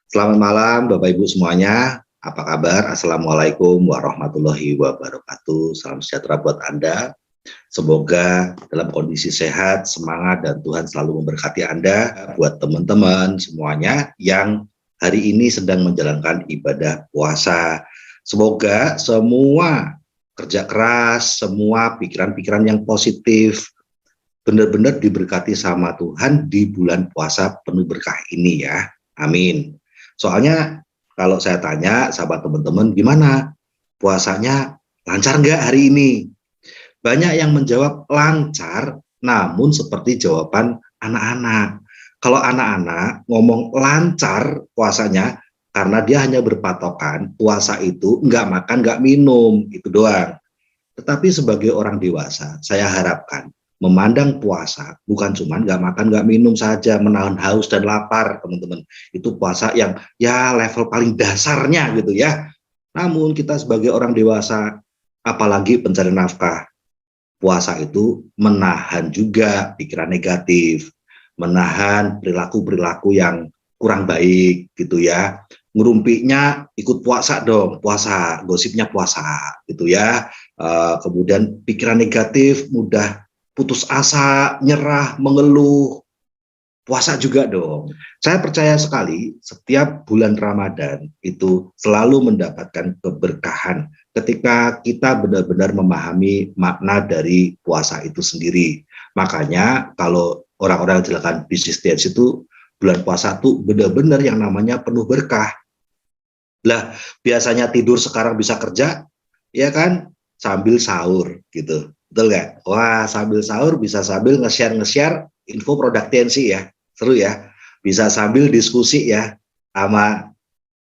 Selamat malam Bapak Ibu semuanya. Apa kabar? Assalamualaikum warahmatullahi wabarakatuh. Salam sejahtera buat Anda. Semoga dalam kondisi sehat, semangat, dan Tuhan selalu memberkati Anda. Buat teman-teman semuanya yang hari ini sedang menjalankan ibadah puasa. Semoga semua kerja keras, semua pikiran-pikiran yang positif, benar-benar diberkati sama Tuhan di bulan puasa penuh berkah ini ya. Amin. Soalnya kalau saya tanya sahabat teman-teman, gimana puasanya, lancar nggak hari ini? Banyak yang menjawab lancar, namun seperti jawaban anak-anak. Kalau anak-anak ngomong lancar puasanya, karena dia hanya berpatokan puasa itu nggak makan, nggak minum, itu doang. Tetapi sebagai orang dewasa, saya harapkan memandang puasa bukan cuma nggak makan, nggak minum saja, menahan haus dan lapar, teman-teman. Itu puasa yang ya level paling dasarnya gitu ya. Namun kita sebagai orang dewasa, apalagi pencari nafkah, puasa itu menahan juga pikiran negatif, menahan perilaku-perilaku yang kurang baik gitu ya. Ngerumpiknya ikut puasa dong, puasa, gosipnya puasa gitu ya. Kemudian pikiran negatif, mudah putus asa, nyerah, mengeluh, puasa juga dong. Saya percaya sekali setiap bulan Ramadan itu selalu mendapatkan keberkahan ketika kita benar-benar memahami makna dari puasa itu sendiri. Makanya kalau orang-orang yang menjalankan bisnis dance itu bulan puasa itu benar-benar yang namanya penuh berkah. Lah, biasanya tidur sekarang bisa kerja, ya kan? Sambil sahur gitu. Betul nggak? Wah, sambil sahur bisa sambil nge-share info produk TNC ya. Seru ya. Bisa sambil diskusi ya sama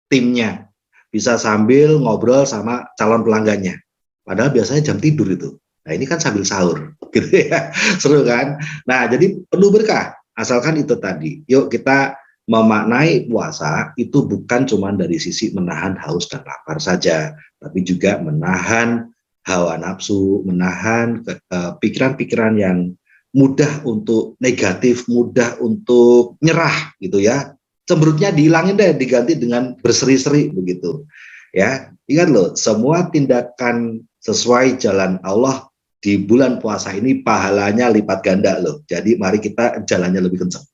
timnya. Bisa sambil ngobrol sama calon pelanggannya. Padahal biasanya jam tidur itu. Nah, ini kan sambil sahur gitu ya. Seru kan? Nah, jadi penuh berkah. Asalkan itu tadi. Yuk kita memaknai puasa itu bukan cuma dari sisi menahan haus dan lapar saja, tapi juga menahan hawa nafsu, menahan pikiran-pikiran yang mudah untuk negatif, mudah untuk nyerah gitu ya. Cemberutnya dihilangin deh, diganti dengan berseri-seri begitu. Ya, ingat loh, semua tindakan sesuai jalan Allah di bulan puasa ini pahalanya lipat ganda loh. Jadi mari kita jalannya lebih kencang.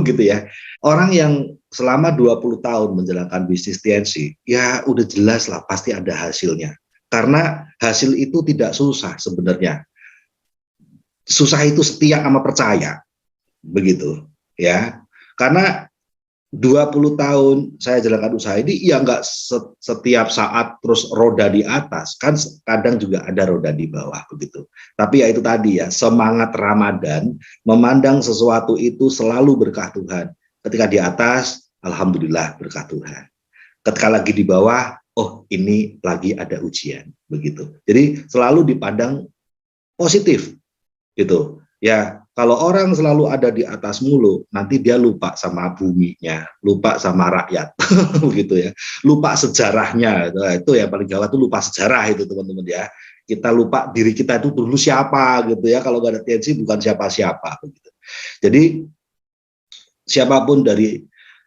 Gitu ya. Orang yang selama 20 tahun menjalankan bisnis TNC, ya udah jelas lah pasti ada hasilnya. Karena hasil itu tidak susah sebenarnya. Susah itu setia sama percaya. Begitu ya. Karena 20 tahun saya jalankan usaha ini, ya nggak setiap saat terus roda di atas, kan kadang juga ada roda di bawah begitu. Tapi ya itu tadi ya, semangat Ramadan, memandang sesuatu itu selalu berkah Tuhan. Ketika di atas, alhamdulillah berkah Tuhan. Ketika lagi di bawah, oh ini lagi ada ujian begitu. Jadi selalu dipandang positif gitu. Ya, kalau orang selalu ada di atas mulu, nanti dia lupa sama buminya, lupa sama rakyat, begitu ya. Lupa sejarahnya, itu yang paling gawat itu lupa sejarah itu teman-teman ya. Kita lupa diri kita itu dulu siapa gitu ya. Kalau nggak ada TNC bukan siapa-siapa begitu. Jadi siapapun dari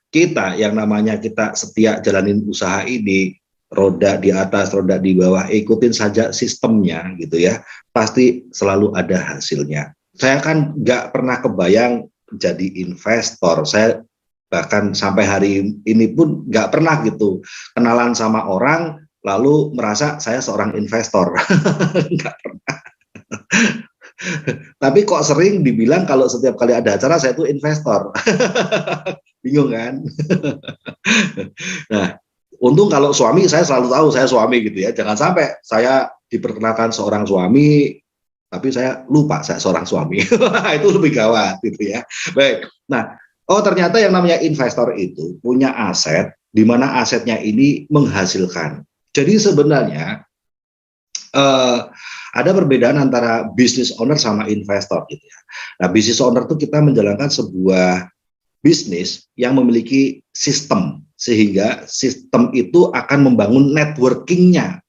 kita yang namanya kita setia jalanin usaha ini, roda di atas, roda di bawah, ikutin saja sistemnya gitu ya, pasti selalu ada hasilnya. Saya kan nggak pernah kebayang jadi investor. Saya bahkan sampai hari ini pun nggak pernah gitu kenalan sama orang lalu merasa saya seorang investor. Nggak pernah. Tapi kok sering dibilang kalau setiap kali ada acara saya itu investor. Bingung kan? Nah, untung kalau suami saya selalu tahu saya suami gitu ya. Jangan sampai saya diperkenalkan seorang suami tapi saya lupa saya seorang suami. Itu lebih gawat gitu ya. Baik. Nah, oh ternyata yang namanya investor itu punya aset di mana asetnya ini menghasilkan. Jadi sebenarnya ada perbedaan antara business owner sama investor gitu ya. Nah, business owner itu kita menjalankan sebuah bisnis yang memiliki sistem sehingga sistem itu akan membangun networkingnya,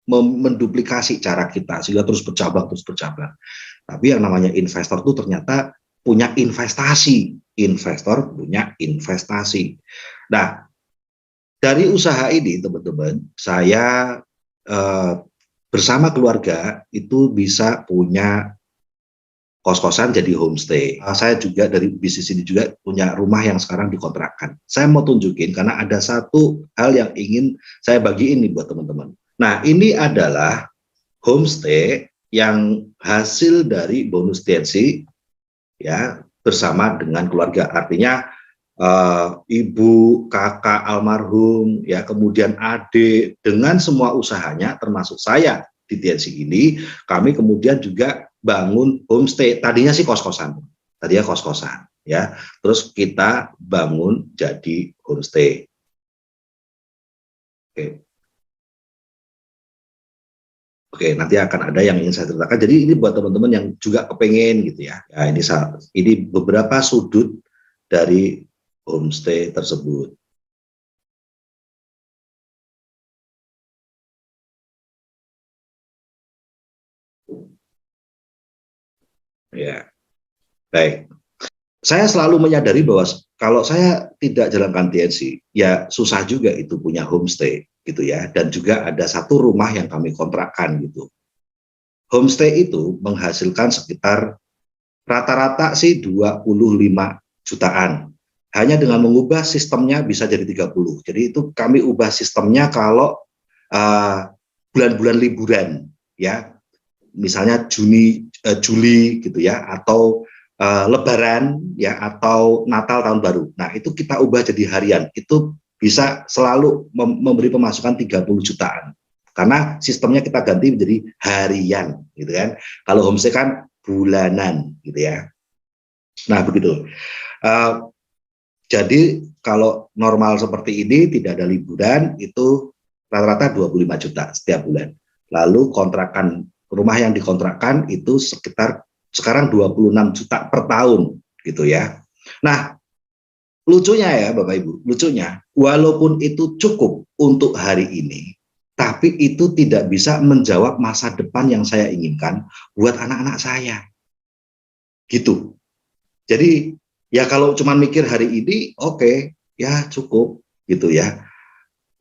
menduplikasi cara kita sehingga terus bercabang terus bercabang. Tapi yang namanya investor itu ternyata punya investasi, investor punya investasi. Nah, Dari usaha ini, teman-teman, saya eh, bersama keluarga itu bisa punya kos-kosan jadi homestay. Saya juga dari bisnis ini juga punya rumah yang sekarang dikontrakkan. Saya mau tunjukin karena ada satu hal yang ingin saya bagiin nih buat teman-teman. Nah, ini adalah homestay yang hasil dari bonus TNC ya bersama dengan keluarga. Artinya ibu, kakak almarhum, ya kemudian adik dengan semua usahanya, termasuk saya di TNC ini, kami kemudian juga bangun homestay. Tadinya sih kos-kosan, tadinya kos-kosan, ya. Terus kita bangun jadi homestay. Oke. Oke, nanti akan ada yang ingin saya ceritakan. Jadi ini buat teman-teman yang juga kepengen gitu ya. Ya ini beberapa sudut dari homestay tersebut. Ya, baik. Saya selalu menyadari bahwa kalau saya tidak jalankan TNC, ya susah juga itu punya homestay gitu ya. Dan juga ada satu rumah yang kami kontrakkan gitu. Homestay itu menghasilkan sekitar rata-rata sih 25 jutaan. Hanya dengan mengubah sistemnya bisa jadi 30. Jadi itu kami ubah sistemnya kalau bulan-bulan liburan ya. Misalnya Juli gitu ya, atau Lebaran ya, atau Natal tahun baru. Nah itu kita ubah jadi harian. Itu bisa selalu memberi pemasukan 30 jutaan. Karena sistemnya kita ganti menjadi harian, gitu kan. Kalau homestay kan bulanan, gitu ya. Nah begitu. Uh, jadi kalau normal seperti ini tidak ada liburan itu rata-rata 25 juta setiap bulan. Lalu kontrakan rumah yang dikontrakkan itu sekitar sekarang 26 juta per tahun gitu ya. Nah, lucunya ya Bapak Ibu, lucunya walaupun itu cukup untuk hari ini, tapi itu tidak bisa menjawab masa depan yang saya inginkan buat anak-anak saya. Gitu. Jadi ya kalau cuma mikir hari ini, oke, ya cukup gitu ya.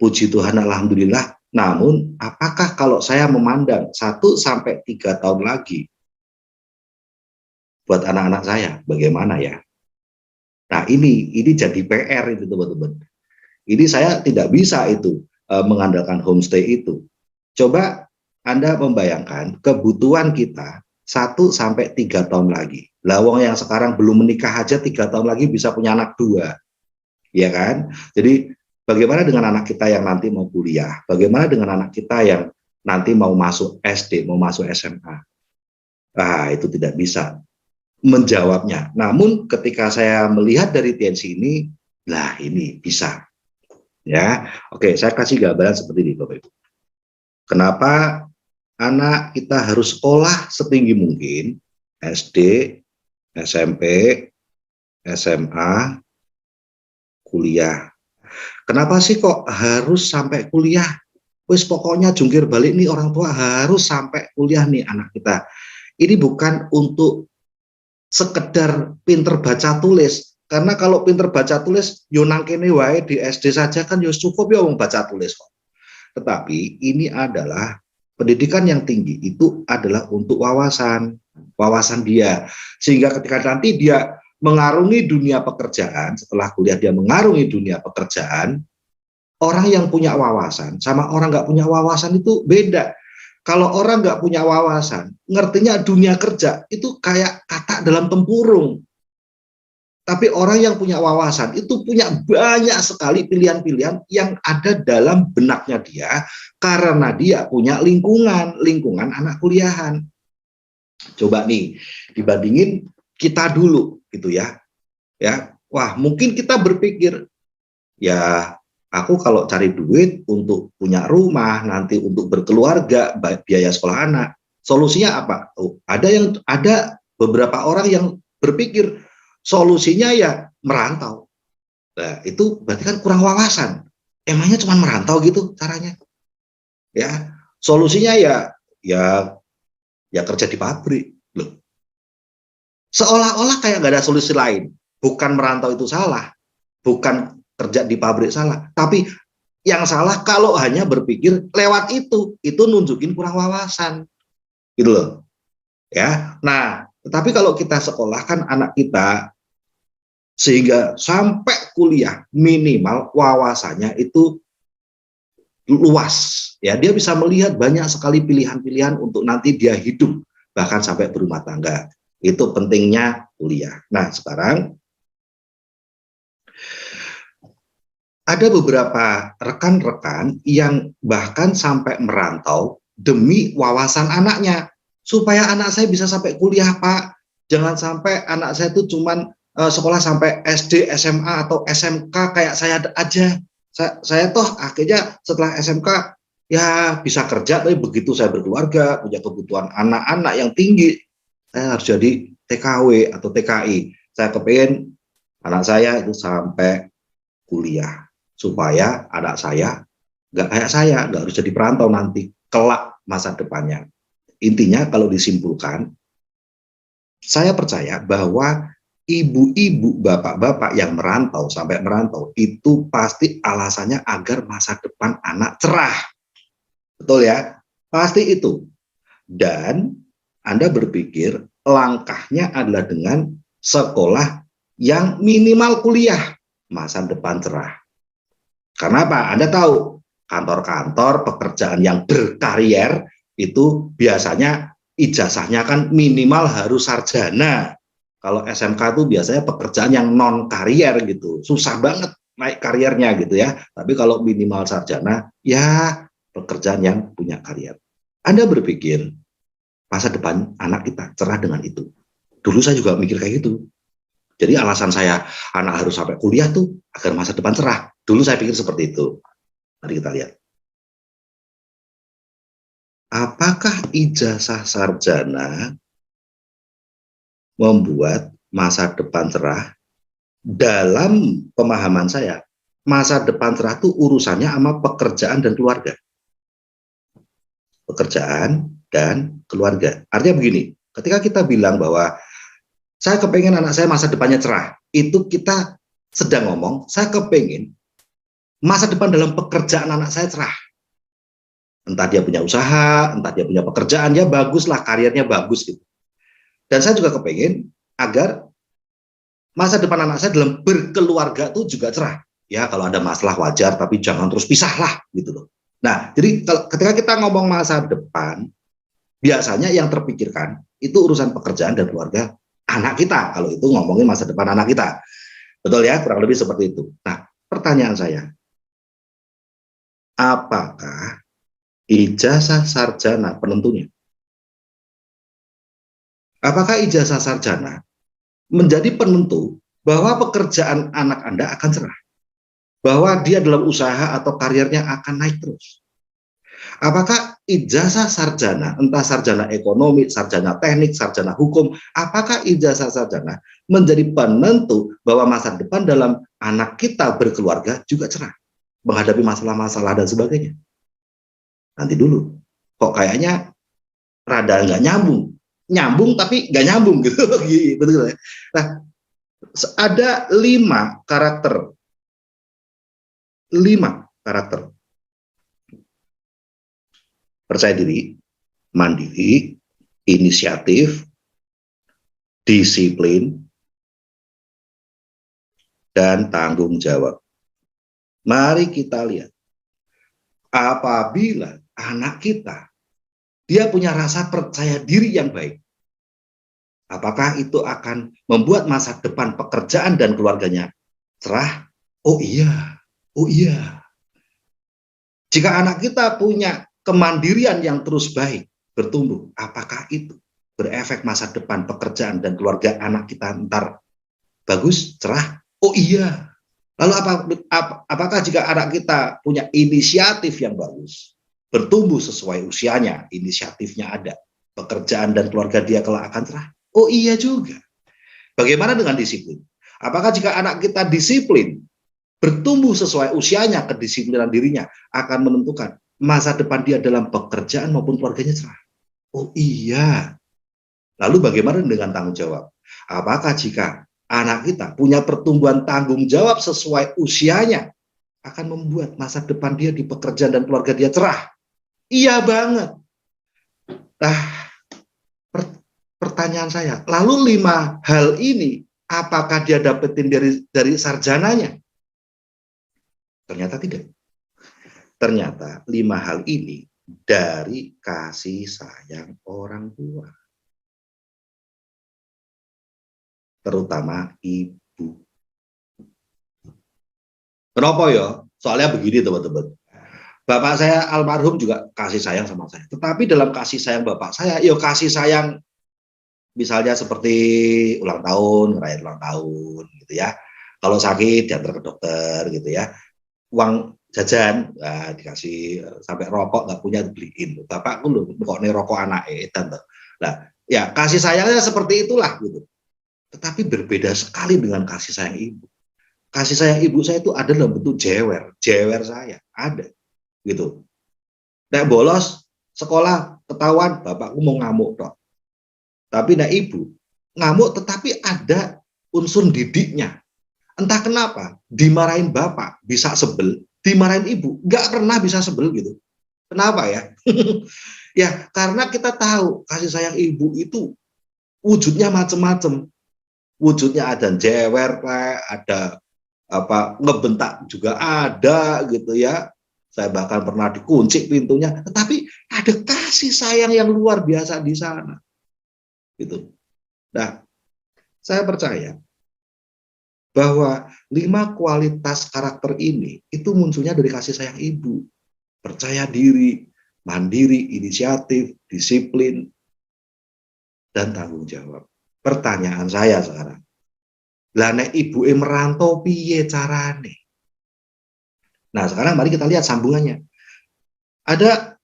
Puji Tuhan, alhamdulillah. Namun, apakah kalau saya memandang 1 sampai 3 tahun lagi buat anak-anak saya, bagaimana ya? Nah, ini jadi PR itu teman-teman. Ini saya tidak bisa itu mengandalkan homestay itu. Coba Anda membayangkan kebutuhan kita 1 sampai 3 tahun lagi. Lawang yang sekarang belum menikah aja 3 tahun lagi bisa punya anak 2, ya kan? Jadi bagaimana dengan anak kita yang nanti mau kuliah? Bagaimana dengan anak kita yang nanti mau masuk SD, mau masuk SMA? Ah, itu tidak bisa menjawabnya. Namun ketika saya melihat dari TNC ini, lah ini bisa. Ya, oke, saya kasih gambaran seperti ini, Bapak Ibu. Kenapa anak kita harus sekolah setinggi mungkin, SD, SMP, SMA, kuliah. Kenapa sih kok harus sampai kuliah? Wis pokoknya jungkir balik nih orang tua harus sampai kuliah nih anak kita. Ini bukan untuk sekedar pinter baca tulis. Karena kalau pinter baca tulis, yo nangkene wae di SD saja kan yo cukup ya wong baca tulis kok. Tetapi ini adalah pendidikan yang tinggi itu adalah untuk wawasan dia. Sehingga ketika nanti dia mengarungi dunia pekerjaan, setelah kuliah dia mengarungi dunia pekerjaan, orang yang punya wawasan sama orang nggak punya wawasan itu beda. Kalau orang nggak punya wawasan, ngertinya dunia kerja itu kayak katak dalam tempurung. Tapi orang yang punya wawasan itu punya banyak sekali pilihan-pilihan yang ada dalam benaknya dia karena dia punya lingkungan anak kuliahan. Coba nih dibandingin kita dulu gitu ya. Ya, wah mungkin kita berpikir ya aku kalau cari duit untuk punya rumah, nanti untuk berkeluarga, biaya sekolah anak, solusinya apa? Oh, ada beberapa orang yang berpikir solusinya ya merantau. Nah, itu berarti kan kurang wawasan. Emangnya cuma merantau gitu caranya? Ya, solusinya ya ya kerja di pabrik. Loh, seolah-olah kayak nggak ada solusi lain. Bukan merantau itu salah, bukan kerja di pabrik salah, tapi Yang salah kalau hanya berpikir lewat itu nunjukin kurang wawasan, gitu loh. Ya, nah, tetapi kalau kita sekolahkan anak kita sehingga sampai kuliah minimal wawasannya itu luas, ya dia bisa melihat banyak sekali pilihan-pilihan untuk nanti dia hidup bahkan sampai berumah tangga. Itu pentingnya kuliah. Nah, sekarang ada beberapa rekan-rekan yang bahkan sampai merantau demi wawasan anaknya, supaya anak saya bisa sampai kuliah, Pak. Jangan sampai anak saya itu cuman sekolah sampai SD, SMA atau SMK kayak saya aja. Saya toh akhirnya setelah SMK ya bisa kerja, tapi begitu saya berkeluarga, punya kebutuhan anak-anak yang tinggi, saya harus jadi TKW atau TKI. Saya kepengen anak saya itu sampai kuliah, supaya anak saya nggak kayak saya, nggak harus jadi perantau nanti kelak masa depannya. Intinya kalau disimpulkan, saya percaya bahwa ibu-ibu, bapak-bapak yang merantau sampai merantau itu pasti alasannya agar masa depan anak cerah. Betul ya? Pasti itu. Dan Anda berpikir langkahnya adalah dengan sekolah yang minimal kuliah, masa depan cerah. Karena apa? Anda tahu, kantor-kantor pekerjaan yang berkarier itu biasanya ijazahnya kan minimal harus sarjana. Kalau SMK itu biasanya pekerjaan yang non karier gitu, susah banget naik kariernya gitu ya. Tapi kalau minimal sarjana, ya pekerjaan yang punya karier. Anda berpikir masa depan anak kita cerah dengan itu. Dulu saya juga mikir kayak gitu. Jadi alasan saya anak harus sampai kuliah tuh agar masa depan cerah. Dulu saya pikir seperti itu. Mari kita lihat. Apakah ijazah sarjana membuat masa depan cerah? Dalam pemahaman saya, masa depan cerah itu urusannya sama pekerjaan dan keluarga. Pekerjaan dan keluarga. Artinya begini, ketika kita bilang bahwa saya kepengen anak saya masa depannya cerah, itu kita sedang ngomong, saya kepengen masa depan dalam pekerjaan anak saya cerah. Entah dia punya usaha, entah dia punya pekerjaan, ya bagus lah, karirnya bagus gitu. Dan saya juga kepengen agar masa depan anak saya dalam berkeluarga itu juga cerah. Ya kalau ada masalah wajar, tapi jangan terus pisah lah gitu loh. Nah, jadi ketika kita ngomong masa depan, biasanya yang terpikirkan itu urusan pekerjaan dan keluarga anak kita. Kalau itu ngomongin masa depan anak kita. Betul ya, kurang lebih seperti itu. Nah, pertanyaan saya, apakah ijazah sarjana penentunya? Apakah ijazah sarjana menjadi penentu bahwa pekerjaan anak Anda akan cerah? Bahwa dia dalam usaha atau karirnya akan naik terus? Apakah ijazah sarjana, entah sarjana ekonomi, sarjana teknik, sarjana hukum, apakah ijazah sarjana menjadi penentu bahwa masa depan dalam anak kita berkeluarga juga cerah, menghadapi masalah-masalah dan sebagainya? Nanti dulu, kok kayaknya rada nggak nyambung tapi nggak nyambung gitu, betul ya? Nah, ada 5 karakter: percaya diri, mandiri, inisiatif, disiplin, dan tanggung jawab. Mari kita lihat, apabila anak kita dia punya rasa percaya diri yang baik, apakah itu akan membuat masa depan pekerjaan dan keluarganya cerah? Oh iya, oh iya. Jika anak kita punya kemandirian yang terus baik, bertumbuh, apakah itu berefek masa depan pekerjaan dan keluarga anak kita ntar bagus, cerah? Oh iya. Lalu apakah jika anak kita punya inisiatif yang bagus, bertumbuh sesuai usianya, inisiatifnya ada, pekerjaan dan keluarga dia kelak akan cerah? Oh iya juga. Bagaimana dengan disiplin? Apakah jika anak kita disiplin, bertumbuh sesuai usianya, kedisiplinan dirinya akan menentukan masa depan dia dalam pekerjaan maupun keluarganya cerah? Oh iya. Lalu bagaimana dengan tanggung jawab? Apakah jika anak kita punya pertumbuhan tanggung jawab sesuai usianya, akan membuat masa depan dia di pekerjaan dan keluarga dia cerah. Iya banget. Nah, pertanyaan saya, lalu 5 hal ini apakah dia dapetin dari sarjananya? Ternyata tidak. Ternyata 5 hal ini dari kasih sayang orang tua. Terutama ibu. Kenapa ya? Soalnya begini teman-teman. Bapak saya almarhum juga kasih sayang sama saya. Tetapi dalam kasih sayang bapak saya, ya kasih sayang misalnya seperti ulang tahun, ngerayain ulang tahun gitu ya. Kalau sakit diantar ke dokter gitu ya. Uang jajan dikasih, sampai rokok nggak punya dibeliin. Bapakku loh kok nih rokok anak tante. Nah, ya kasih sayangnya seperti itulah gitu. Tetapi berbeda sekali dengan kasih sayang ibu. Kasih sayang ibu saya itu ada dalam bentuk jewer saya ada gitu. Nek bolos sekolah ketahuan bapakku mau ngamuk dok. Tapi nek ibu ngamuk tetapi ada unsur didiknya. Entah kenapa dimarahin bapak bisa sebel, dimarahin ibu nggak pernah bisa sebel gitu. Kenapa ya? Ya karena kita tahu kasih sayang ibu itu wujudnya macam-macam. Wujudnya ada jewer, ada apa ngebentak juga ada gitu ya. Saya bahkan pernah dikunci pintunya, tetapi ada kasih sayang yang luar biasa di sana. Gitu. Nah, saya percaya bahwa 5 kualitas karakter ini itu munculnya dari kasih sayang ibu. Percaya diri, mandiri, inisiatif, disiplin, dan tanggung jawab. Pertanyaan saya sekarang, lah nek ibu merantau piye carane? Nah, sekarang mari kita lihat sambungannya. Ada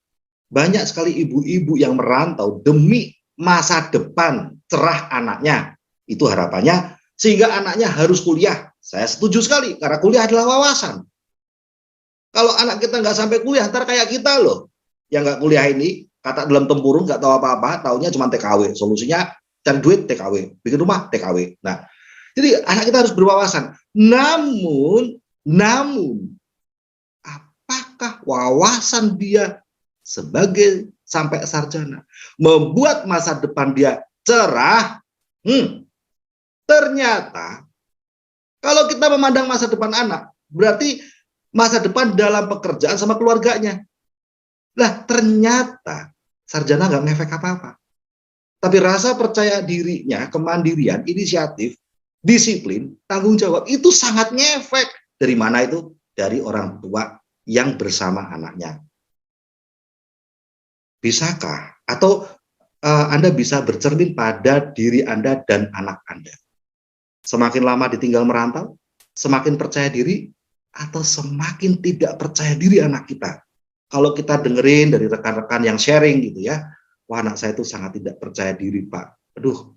banyak sekali ibu-ibu yang merantau demi masa depan cerah anaknya. Itu harapannya, sehingga anaknya harus kuliah. Saya setuju sekali, karena kuliah adalah wawasan. Kalau anak kita nggak sampai kuliah, ntar kayak kita loh. Yang nggak kuliah ini, kata dalam tempurung, nggak tahu apa-apa, taunya cuma TKW. Solusinya cari duit TKW, bikin rumah TKW. Nah, jadi anak kita harus berwawasan. Namun, apakah wawasan dia sebagai sampai sarjana membuat masa depan dia cerah? Ternyata kalau kita memandang masa depan anak, berarti masa depan dalam pekerjaan sama keluarganya. Lah ternyata sarjana nggak ngefek apa-apa. Tapi rasa percaya dirinya, kemandirian, inisiatif, disiplin, tanggung jawab itu sangat ngefek. Dari mana itu? Dari orang tua yang bersama anaknya. Bisakah? Atau Anda bisa bercermin pada diri Anda dan anak Anda. Semakin lama ditinggal merantau, semakin percaya diri, atau semakin tidak percaya diri anak kita. Kalau kita dengerin dari rekan-rekan yang sharing gitu ya, wah anak saya itu sangat tidak percaya diri Pak. Aduh,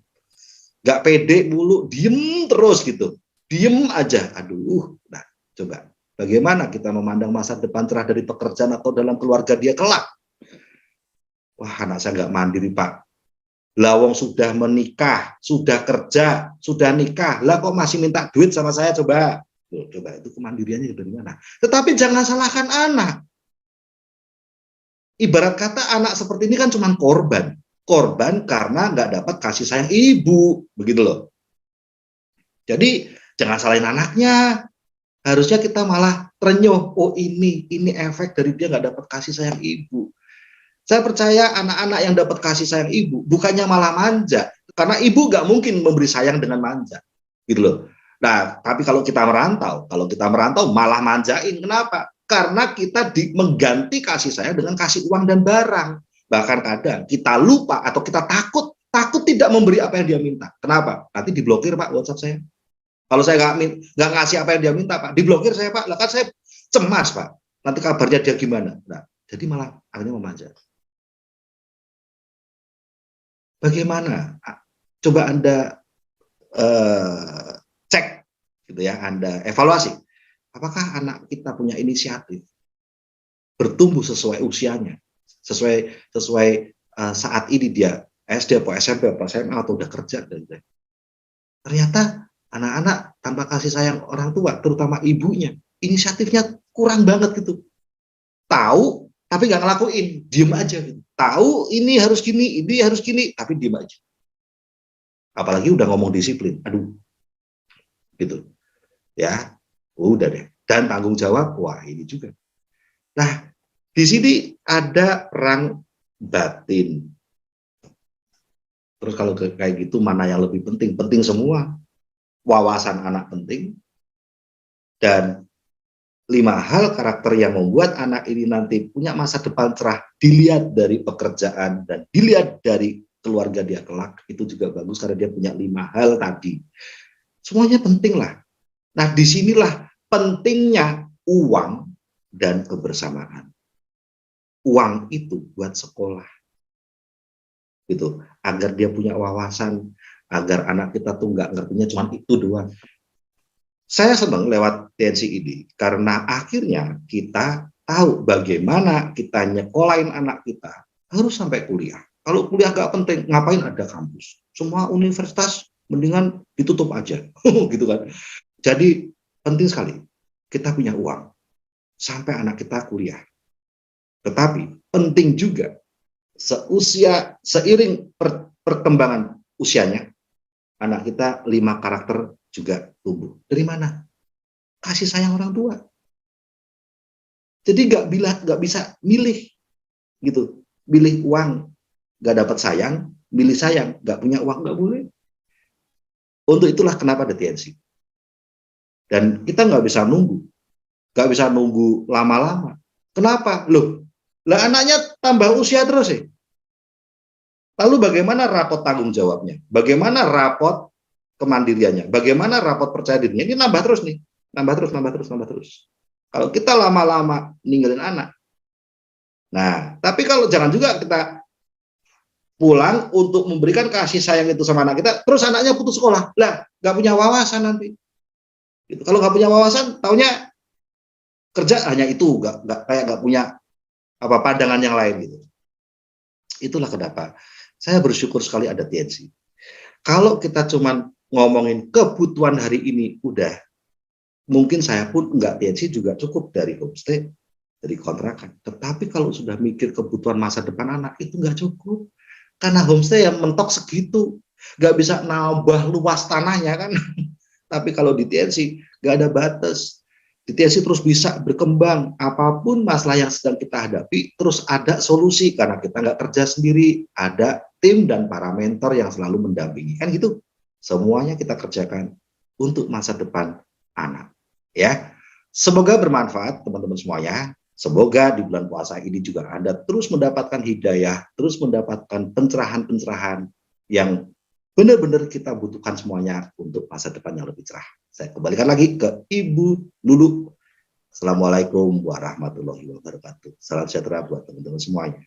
nggak pede mulu, diem terus gitu. Diem aja, aduh. Nah, coba bagaimana kita memandang masa depan cerah dari pekerjaan atau dalam keluarga dia kelak? Wah, anak saya nggak mandiri, Pak. Lawong sudah menikah, sudah kerja, sudah nikah. Lah kok masih minta duit sama saya, coba. Loh, coba itu kemandiriannya dari mana? Tetapi jangan salahkan anak. Ibarat kata anak seperti ini kan cuma korban. Korban karena nggak dapat kasih sayang ibu. Begitu loh. Jadi jangan salahin anaknya. Harusnya kita malah terenyuh. Oh ini efek dari dia nggak dapat kasih sayang ibu. Saya percaya anak-anak yang dapat kasih sayang ibu bukannya malah manja, karena ibu nggak mungkin memberi sayang dengan manja, gitu loh. Nah, tapi kalau kita merantau malah manjain. Kenapa? Karena kita mengganti kasih sayang dengan kasih uang dan barang. Bahkan kadang kita lupa atau kita takut tidak memberi apa yang dia minta. Kenapa? Nanti diblokir Pak WhatsApp saya. Kalau saya nggak ngasih apa yang dia minta Pak, diblokir saya Pak. Lah kan saya cemas Pak. Nanti kabarnya dia gimana? Nah, jadi malah akhirnya memanja. Bagaimana? Coba Anda cek, gitu ya, Anda evaluasi. Apakah anak kita punya inisiatif, bertumbuh sesuai usianya, sesuai saat ini dia SD atau SMP atau SMA atau udah kerja dan ternyata anak-anak tanpa kasih sayang orang tua, terutama ibunya, inisiatifnya kurang banget gitu. Tahu tapi nggak ngelakuin, diem aja gitu. Tahu ini harus gini, tapi diem aja. Apalagi udah ngomong disiplin, aduh, gitu. Ya, udah deh. Dan tanggung jawab, wah ini juga. Nah, di sini ada perang batin. Terus kalau kayak gitu mana yang lebih penting? Penting semua. Wawasan anak penting, dan 5 hal karakter yang membuat anak ini nanti punya masa depan cerah dilihat dari pekerjaan dan dilihat dari keluarga dia kelak, itu juga bagus karena dia punya 5 hal tadi. Semuanya penting lah. Nah, disinilah pentingnya uang dan kebersamaan. Uang itu buat sekolah, gitu, agar dia punya wawasan, agar anak kita tuh nggak ngertinya cuma itu doang. Saya senang lewat TNC ini karena akhirnya kita tahu bagaimana kita nyekolahin anak kita harus sampai kuliah. Kalau kuliah nggak penting, ngapain ada kampus? Semua universitas mendingan ditutup aja, gitu kan. Jadi penting sekali kita punya uang sampai anak kita kuliah. Tetapi penting juga seiring perkembangan usianya, anak kita 5 karakter juga tumbuh. Dari mana? Kasih sayang orang tua. Jadi nggak bisa milih gitu, milih uang nggak dapat sayang, milih sayang nggak punya uang nggak boleh. Untuk itulah kenapa ada TNC. Dan kita nggak bisa nunggu lama-lama. Kenapa? Loh, lah anaknya tambah usia terus sih. Lalu bagaimana rapot tanggung jawabnya? Bagaimana rapot kemandiriannya? Bagaimana rapot percaya dirinya? Ini nambah terus nih, nambah terus. Kalau kita lama-lama ninggalin anak, nah, tapi kalau jangan juga kita pulang untuk memberikan kasih sayang itu sama anak kita, terus anaknya putus sekolah, lah nggak punya wawasan nanti. Gitu. Kalau nggak punya wawasan, taunya kerja hanya itu, nggak punya apa pandangan yang lain gitu. Itulah kenapa saya bersyukur sekali ada TNC. Kalau kita cuman ngomongin kebutuhan hari ini, udah, mungkin saya pun nggak TNC juga cukup dari homestay, dari kontrakan. Tetapi kalau sudah mikir kebutuhan masa depan anak, itu nggak cukup. Karena homestay yang mentok segitu, nggak bisa nambah luas tanahnya kan. Tapi kalau di TNC nggak ada batas. Di TNC terus bisa berkembang, apapun masalah yang sedang kita hadapi, terus ada solusi karena kita nggak kerja sendiri, ada tim dan para mentor yang selalu mendampingi, kan gitu. Semuanya kita kerjakan untuk masa depan anak, ya. Semoga bermanfaat teman-teman semuanya. Semoga di bulan puasa ini juga Anda terus mendapatkan hidayah, terus mendapatkan pencerahan-pencerahan yang benar-benar kita butuhkan semuanya untuk masa depan yang lebih cerah. Saya kembalikan lagi ke Ibu Lulu. Assalamualaikum warahmatullahi wabarakatuh. Salam sejahtera buat teman-teman semuanya.